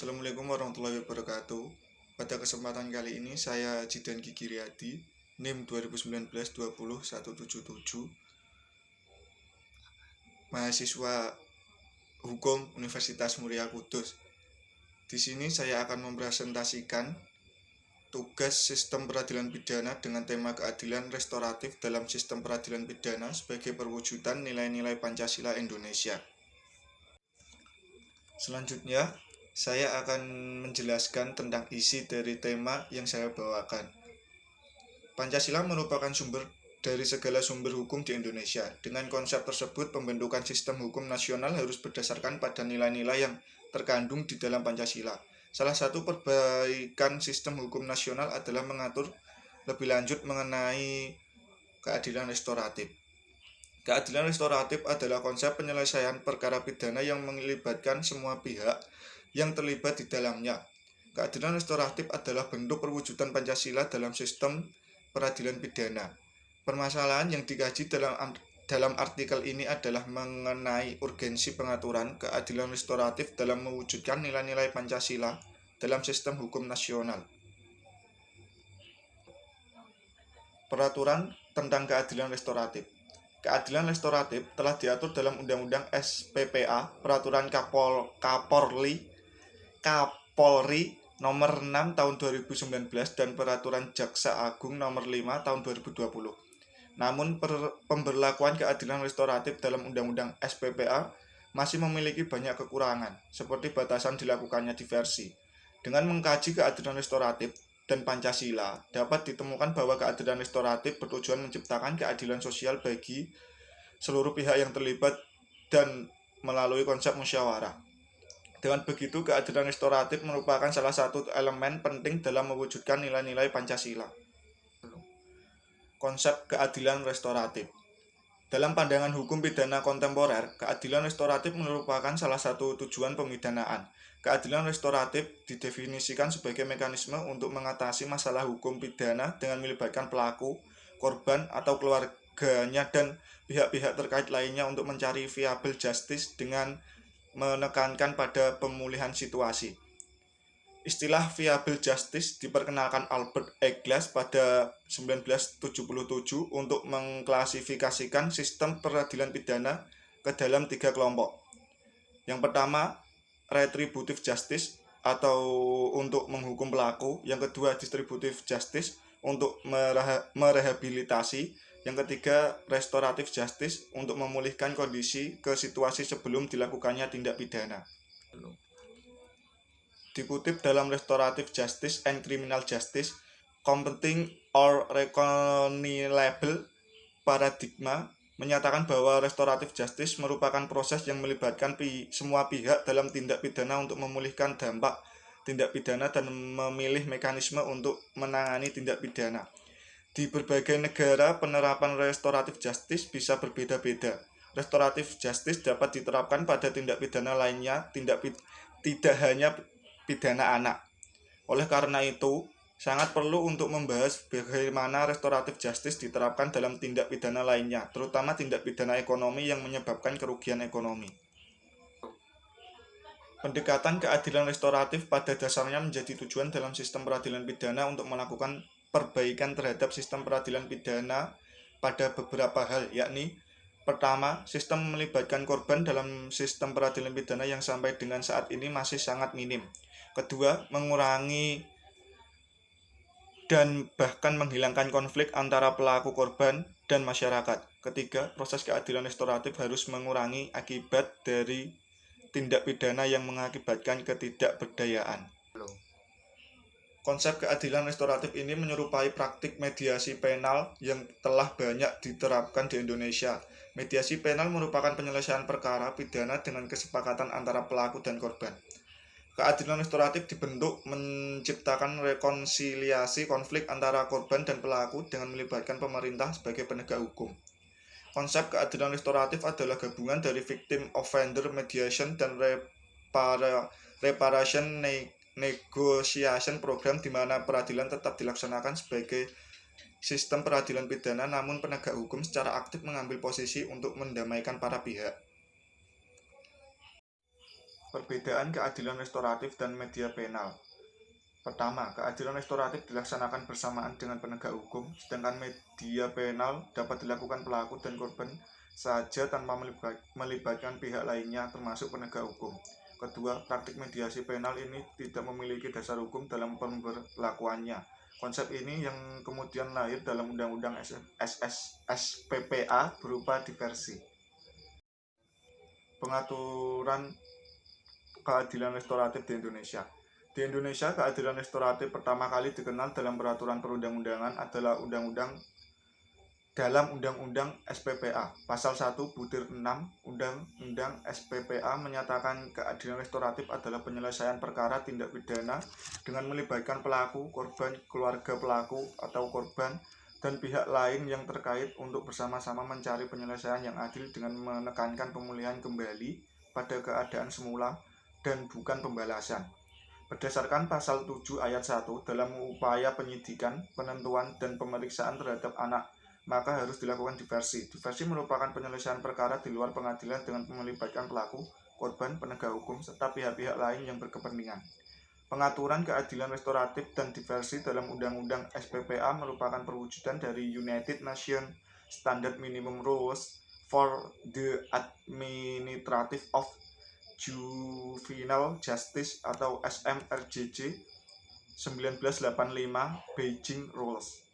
Assalamualaikum warahmatullahi wabarakatuh. Pada kesempatan kali ini saya Jidan Gigi Riyadi, NIM 2019-20-177, mahasiswa Hukum Universitas Muria Kudus. Di sini saya akan mempresentasikan tugas sistem peradilan pidana dengan tema keadilan restoratif dalam sistem peradilan pidana sebagai perwujudan nilai-nilai Pancasila Indonesia. Selanjutnya, saya akan menjelaskan tentang isi dari tema yang saya bawakan. Pancasila merupakan sumber dari segala sumber hukum di Indonesia. Dengan konsep tersebut, pembentukan sistem hukum nasional harus berdasarkan pada nilai-nilai yang terkandung di dalam Pancasila. Salah satu perbaikan sistem hukum nasional adalah mengatur lebih lanjut mengenai keadilan restoratif. Keadilan restoratif adalah konsep penyelesaian perkara pidana yang melibatkan semua pihak yang terlibat di dalamnya. Keadilan restoratif adalah bentuk perwujudan Pancasila dalam sistem peradilan pidana. Permasalahan yang dikaji dalam artikel ini adalah mengenai urgensi pengaturan keadilan restoratif dalam mewujudkan nilai-nilai Pancasila dalam sistem hukum nasional. Peraturan tentang keadilan restoratif. Keadilan restoratif telah diatur dalam Undang-Undang SPPA, Peraturan Kapolri Nomor 6 Tahun 2019 dan Peraturan Jaksa Agung Nomor 5 Tahun 2020. Namun pemberlakuan keadilan restoratif dalam Undang-Undang SPPA masih memiliki banyak kekurangan, seperti batasan dilakukannya diversi. Dengan mengkaji keadilan restoratif dan Pancasila, dapat ditemukan bahwa keadilan restoratif bertujuan menciptakan keadilan sosial bagi seluruh pihak yang terlibat dan melalui konsep musyawarah. Dengan begitu, keadilan restoratif merupakan salah satu elemen penting dalam mewujudkan nilai-nilai Pancasila. Konsep keadilan restoratif. Dalam pandangan hukum pidana kontemporer, keadilan restoratif merupakan salah satu tujuan pemidanaan. Keadilan restoratif didefinisikan sebagai mekanisme untuk mengatasi masalah hukum pidana dengan melibatkan pelaku, korban, atau keluarganya dan pihak-pihak terkait lainnya untuk mencari viable justice dengan menekankan pada pemulihan situasi. Istilah viable justice diperkenalkan Albert Eglas pada 1977 untuk mengklasifikasikan sistem peradilan pidana ke dalam 3 kelompok. Yang pertama, retributive justice atau untuk menghukum pelaku. Yang kedua, distributive justice untuk merehabilitasi. Yang ketiga, restorative justice untuk memulihkan kondisi ke situasi sebelum dilakukannya tindak pidana. Dikutip dalam Restorative Justice and Criminal Justice, Competing or Reconcilable Paradigma menyatakan bahwa restoratif justice merupakan proses yang melibatkan semua pihak dalam tindak pidana untuk memulihkan dampak tindak pidana dan memilih mekanisme untuk menangani tindak pidana. Di berbagai negara, penerapan restoratif justice bisa berbeda-beda. Restoratif justice dapat diterapkan pada tindak pidana lainnya, tidak hanya pidana anak. Oleh karena itu, sangat perlu untuk membahas bagaimana restoratif justice diterapkan dalam tindak pidana lainnya, terutama tindak pidana ekonomi yang menyebabkan kerugian ekonomi. Pendekatan keadilan restoratif pada dasarnya menjadi tujuan dalam sistem peradilan pidana untuk melakukan perbaikan terhadap sistem peradilan pidana pada beberapa hal, yakni pertama, sistem melibatkan korban dalam sistem peradilan pidana yang sampai dengan saat ini masih sangat minim. Kedua, mengurangi dan bahkan menghilangkan konflik antara pelaku korban dan masyarakat. Ketiga, proses keadilan restoratif harus mengurangi akibat dari tindak pidana yang mengakibatkan ketidakberdayaan. Konsep keadilan restoratif ini menyerupai praktik mediasi penal yang telah banyak diterapkan di Indonesia. Mediasi penal merupakan penyelesaian perkara pidana dengan kesepakatan antara pelaku dan korban. Keadilan restoratif dibentuk menciptakan rekonsiliasi konflik antara korban dan pelaku dengan melibatkan pemerintah sebagai penegak hukum. Konsep keadilan restoratif adalah gabungan dari victim offender mediation dan reparation negotiation program di mana peradilan tetap dilaksanakan sebagai sistem peradilan pidana, namun penegak hukum secara aktif mengambil posisi untuk mendamaikan para pihak. Perbedaan keadilan restoratif dan media penal. Pertama, keadilan restoratif dilaksanakan bersamaan dengan penegak hukum, sedangkan media penal dapat dilakukan pelaku dan korban saja tanpa melibatkan pihak lainnya termasuk penegak hukum. Kedua, praktik mediasi penal ini tidak memiliki dasar hukum dalam pemberlakuannya. Konsep ini yang kemudian lahir dalam Undang-Undang SPPA berupa diversi. Pengaturan keadilan restoratif di Indonesia. Di Indonesia, keadilan restoratif pertama kali dikenal dalam peraturan perundang-undangan adalah Undang-Undang SPPA. Pasal 1 Butir 6 Undang-Undang SPPA menyatakan keadilan restoratif adalah penyelesaian perkara tindak pidana dengan melibatkan pelaku, korban, keluarga pelaku atau korban, dan pihak lain yang terkait untuk bersama-sama mencari penyelesaian yang adil dengan menekankan pemulihan kembali pada keadaan semula dan bukan pembalasan. Berdasarkan pasal 7 ayat 1 dalam upaya penyidikan, penentuan, dan pemeriksaan terhadap anak, maka harus dilakukan diversi. Diversi merupakan penyelesaian perkara di luar pengadilan dengan melibatkan pelaku, korban, penegak hukum, serta pihak-pihak lain yang berkepentingan. Pengaturan keadilan restoratif dan diversi dalam Undang-Undang SPPA merupakan perwujudan dari United Nations Standard Minimum Rules for the Administrative of Juvenile Justice atau SMRJJ 1985 Beijing Rules.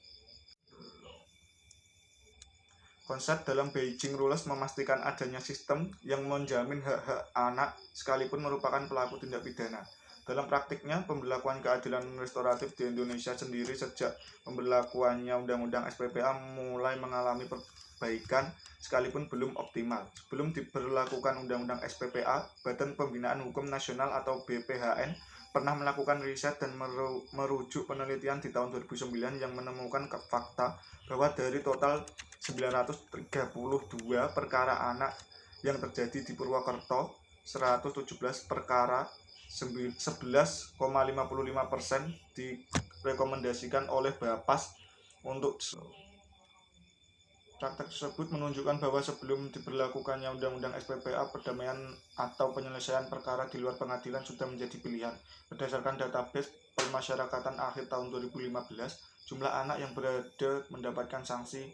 Konsep dalam Beijing Rules memastikan adanya sistem yang menjamin hak-hak anak sekalipun merupakan pelaku tindak pidana. Dalam praktiknya, pemberlakuan keadilan restoratif di Indonesia sendiri sejak pemberlakuannya Undang-Undang SPPA mulai mengalami perbaikan sekalipun belum optimal. Sebelum diberlakukan Undang-Undang SPPA, Badan Pembinaan Hukum Nasional atau BPHN pernah melakukan riset dan merujuk penelitian di tahun 2009 yang menemukan fakta bahwa dari total 932 perkara anak yang terjadi di Purwokerto, 117 perkara 11,55% direkomendasikan oleh Bapas untuk. Praktek tersebut menunjukkan bahwa sebelum diberlakukannya Undang-Undang SPPA, perdamaian atau penyelesaian perkara di luar pengadilan sudah menjadi pilihan. Berdasarkan database pemasyarakatan akhir tahun 2015, jumlah anak yang berada mendapatkan sanksi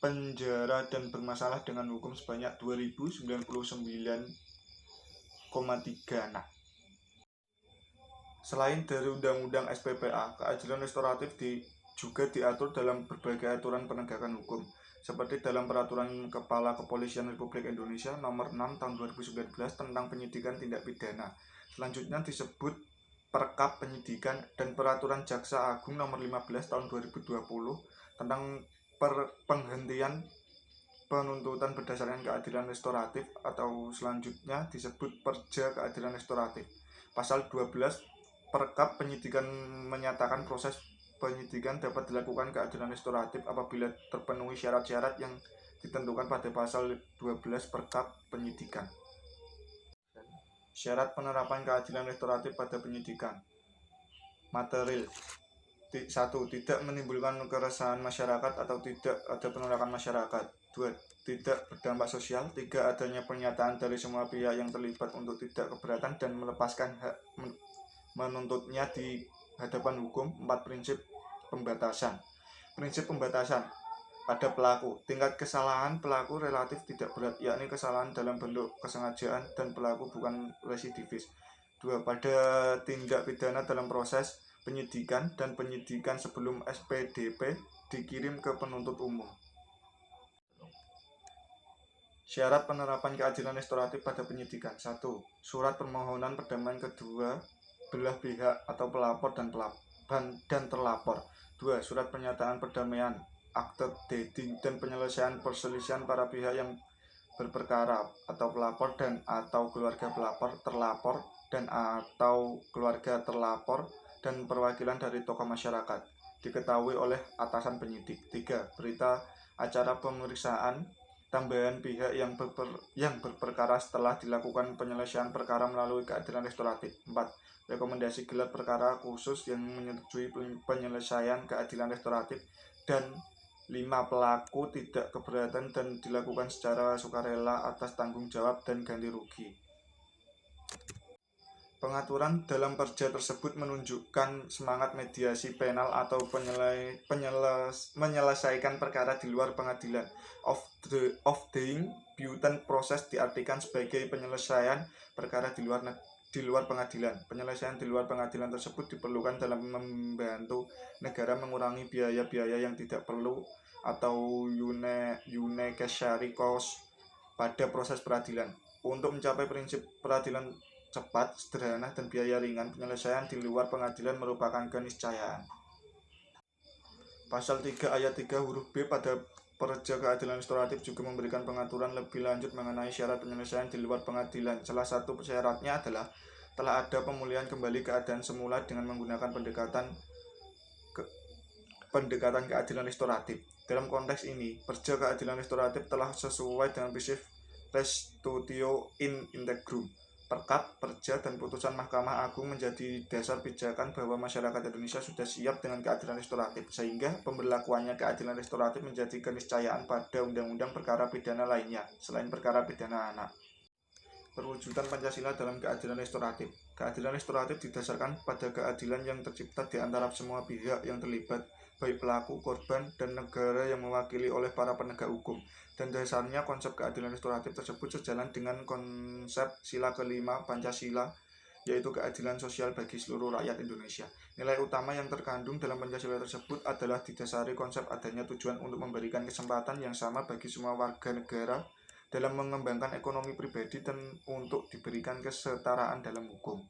penjara dan bermasalah dengan hukum sebanyak 2099,3 anak. Selain dari Undang-Undang SPPA, keadilan restoratif juga diatur dalam berbagai aturan penegakan hukum, seperti dalam Peraturan Kepala Kepolisian Republik Indonesia Nomor 6 Tahun 2019 tentang penyidikan tindak pidana. Selanjutnya disebut Perkap Penyidikan, dan Peraturan Jaksa Agung Nomor 15 Tahun 2020 tentang penghentian penuntutan berdasarkan keadilan restoratif, atau selanjutnya disebut Perja Keadilan Restoratif. Pasal 12 Perkap Penyidikan menyatakan proses penyidikan dapat dilakukan keadilan restoratif apabila terpenuhi syarat-syarat yang ditentukan pada pasal 12 Perkap Penyidikan. Syarat penerapan keadilan restoratif pada penyidikan. Material. 1. Tidak menimbulkan keresahan masyarakat atau tidak ada penolakan masyarakat. 2. Tidak berdampak sosial. 3. Adanya pernyataan dari semua pihak yang terlibat untuk tidak keberatan dan melepaskan hak menuntutnya di hadapan hukum. 4. Prinsip pembatasan. Prinsip pembatasan pada pelaku. Tingkat kesalahan pelaku relatif tidak berat, yakni kesalahan dalam bentuk kesengajaan dan pelaku bukan residivis. 2. Pada tindak pidana dalam proses penyidikan dan penyidikan sebelum SPDP dikirim ke penuntut umum. Syarat penerapan keadilan restoratif pada penyidikan. 1. Surat permohonan perdamaian kedua belah pihak atau pelapor dan terlapor. 2. Surat pernyataan perdamaian, akte deding, dan penyelesaian perselisihan para pihak yang berperkara atau pelapor dan atau keluarga pelapor, terlapor dan atau keluarga terlapor, dan perwakilan dari tokoh masyarakat diketahui oleh atasan penyidik. 3. Berita acara pemeriksaan tambahan pihak yang berperkara setelah dilakukan penyelesaian perkara melalui keadilan restoratif. 4. Rekomendasi gelar perkara khusus yang menyetujui penyelesaian keadilan restoratif. Dan 5. Pelaku tidak keberatan dan dilakukan secara sukarela atas tanggung jawab dan ganti rugi. Pengaturan dalam perja tersebut menunjukkan semangat mediasi penal atau menyelesaikan perkara di luar pengadilan. Offdeing Buiten proses diartikan sebagai penyelesaian perkara di luar pengadilan. Penyelesaian di luar pengadilan tersebut diperlukan dalam membantu negara mengurangi biaya-biaya yang tidak perlu atau unnecessary cost pada proses peradilan. Untuk mencapai prinsip peradilan cepat, sederhana, dan biaya ringan, penyelesaian di luar pengadilan merupakan keniscayaan. Pasal 3 ayat 3 huruf B pada Perja Keadilan Restoratif juga memberikan pengaturan lebih lanjut mengenai syarat penyelesaian di luar pengadilan. Salah satu syaratnya adalah telah ada pemulihan kembali keadaan semula dengan menggunakan pendekatan keadilan restoratif. Dalam konteks ini, Perja Keadilan Restoratif telah sesuai dengan prinsip restitutio in integrum. Perkap, perja, dan putusan Mahkamah Agung menjadi dasar pijakan bahwa masyarakat Indonesia sudah siap dengan keadilan restoratif, sehingga pemberlakuannya keadilan restoratif menjadi keniscayaan pada undang-undang perkara pidana lainnya, selain perkara pidana anak. Perwujudan Pancasila dalam keadilan restoratif. Keadilan restoratif didasarkan pada keadilan yang tercipta di antara semua pihak yang terlibat, baik pelaku, korban, dan negara yang mewakili oleh para penegak hukum. Dan dasarnya konsep keadilan restoratif tersebut sejalan dengan konsep sila kelima Pancasila, yaitu keadilan sosial bagi seluruh rakyat Indonesia. Nilai utama yang terkandung dalam Pancasila tersebut adalah didasari konsep adanya tujuan untuk memberikan kesempatan yang sama bagi semua warga negara dalam mengembangkan ekonomi pribadi dan untuk diberikan kesetaraan dalam hukum.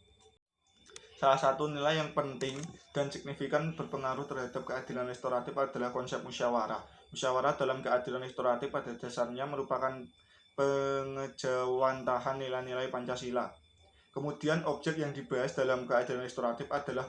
Salah satu nilai yang penting dan signifikan berpengaruh terhadap keadilan restoratif adalah konsep musyawarah. Musyawarah dalam keadilan restoratif pada dasarnya merupakan pengejawantahan nilai-nilai Pancasila. Kemudian objek yang dibahas dalam keadilan restoratif adalah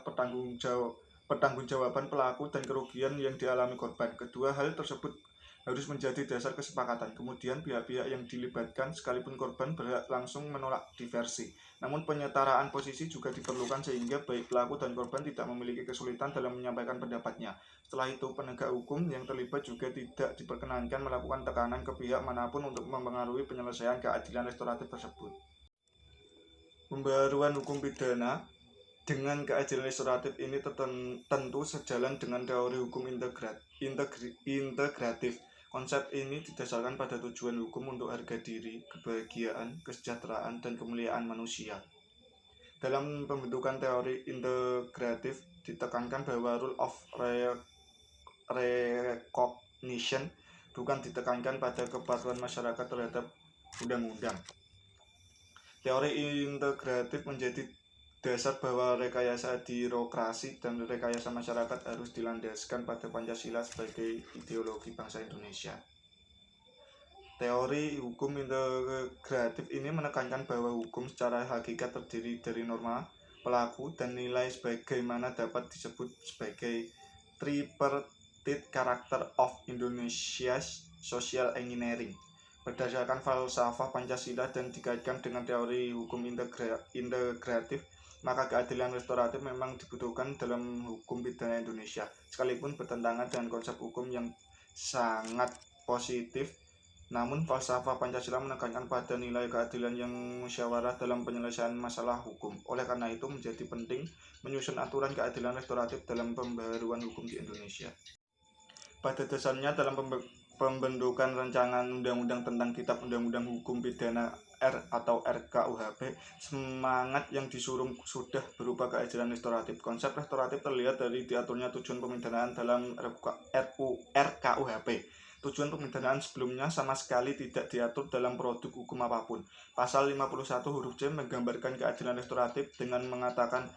pertanggungjawaban pelaku dan kerugian yang dialami korban. Kedua hal tersebut harus menjadi dasar kesepakatan. Kemudian pihak-pihak yang dilibatkan sekalipun korban berhak langsung menolak diversi. Namun penyetaraan posisi juga diperlukan sehingga baik pelaku dan korban tidak memiliki kesulitan dalam menyampaikan pendapatnya. Setelah itu penegak hukum yang terlibat juga tidak diperkenankan melakukan tekanan ke pihak manapun untuk mempengaruhi penyelesaian keadilan restoratif tersebut. Pembaruan hukum pidana dengan keadilan restoratif ini tentu sejalan dengan teori hukum integratif. Konsep ini didasarkan pada tujuan hukum untuk harga diri, kebahagiaan, kesejahteraan, dan kemuliaan manusia. Dalam pembentukan teori integratif, ditekankan bahwa rule of recognition bukan ditekankan pada kepatuhan masyarakat terhadap undang-undang. Teori integratif menjadi dasar bahwa rekayasa birokrasi dan rekayasa masyarakat harus dilandaskan pada Pancasila sebagai ideologi bangsa Indonesia. Teori hukum integratif ini menekankan bahwa hukum secara hakikat terdiri dari norma, pelaku, dan nilai sebagaimana dapat disebut sebagai tripartite character of Indonesia's social engineering. Berdasarkan falsafah Pancasila dan dikaitkan dengan teori hukum integratif, maka keadilan restoratif memang dibutuhkan dalam hukum pidana Indonesia, sekalipun bertentangan dengan konsep hukum yang sangat positif. Namun falsafah Pancasila menekankan pada nilai keadilan yang musyawarah dalam penyelesaian masalah hukum. Oleh karena itu menjadi penting menyusun aturan keadilan restoratif dalam pembaruan hukum di Indonesia. Pada dasarnya dalam pembentukan rancangan undang-undang tentang Kitab Undang-Undang Hukum Pidana atau RKUHP, semangat yang disuruh sudah berupa keadilan restoratif. Konsep restoratif terlihat dari diaturnya tujuan pemidanaan dalam RKUHP. Tujuan pemidanaan sebelumnya sama sekali tidak diatur dalam produk hukum apapun. Pasal 51 huruf C menggambarkan keadilan restoratif dengan mengatakan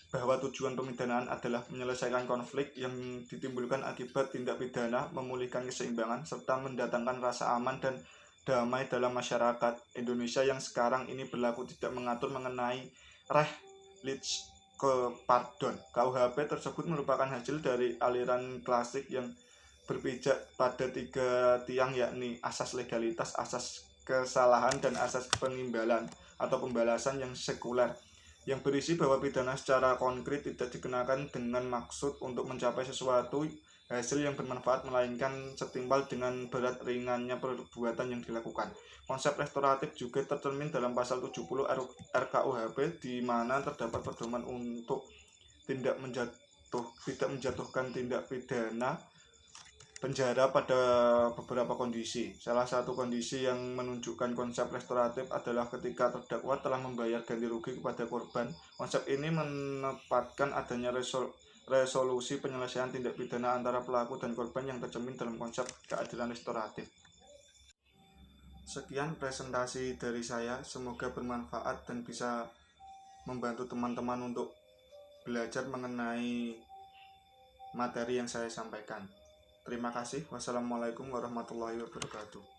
bahwa tujuan pemidanaan adalah menyelesaikan konflik yang ditimbulkan akibat tindak pidana, memulihkan keseimbangan, serta mendatangkan rasa aman dan damai dalam masyarakat Indonesia yang sekarang ini berlaku tidak mengatur mengenai pardon. KUHP tersebut merupakan hasil dari aliran klasik yang berpijak pada tiga tiang, yakni asas legalitas, asas kesalahan, dan asas penimbalan atau pembalasan yang sekuler. yang berisi bahwa pidana secara konkret tidak dikenakan dengan maksud untuk mencapai sesuatu hasil yang bermanfaat, melainkan setimpal dengan berat ringannya perbuatan yang dilakukan. Konsep restoratif juga tercermin dalam pasal 70 RKUHP, di mana terdapat pedoman untuk tidak menjatuhkan tindak pidana penjara pada beberapa kondisi. Salah satu kondisi yang menunjukkan konsep restoratif adalah ketika terdakwa telah membayar ganti rugi kepada korban. Konsep ini menempatkan adanya resolusi penyelesaian tindak pidana antara pelaku dan korban yang tercermin dalam konsep keadilan restoratif. Sekian presentasi dari saya, semoga bermanfaat dan bisa membantu teman-teman untuk belajar mengenai materi yang saya sampaikan. Terima kasih. Wassalamualaikum warahmatullahi wabarakatuh.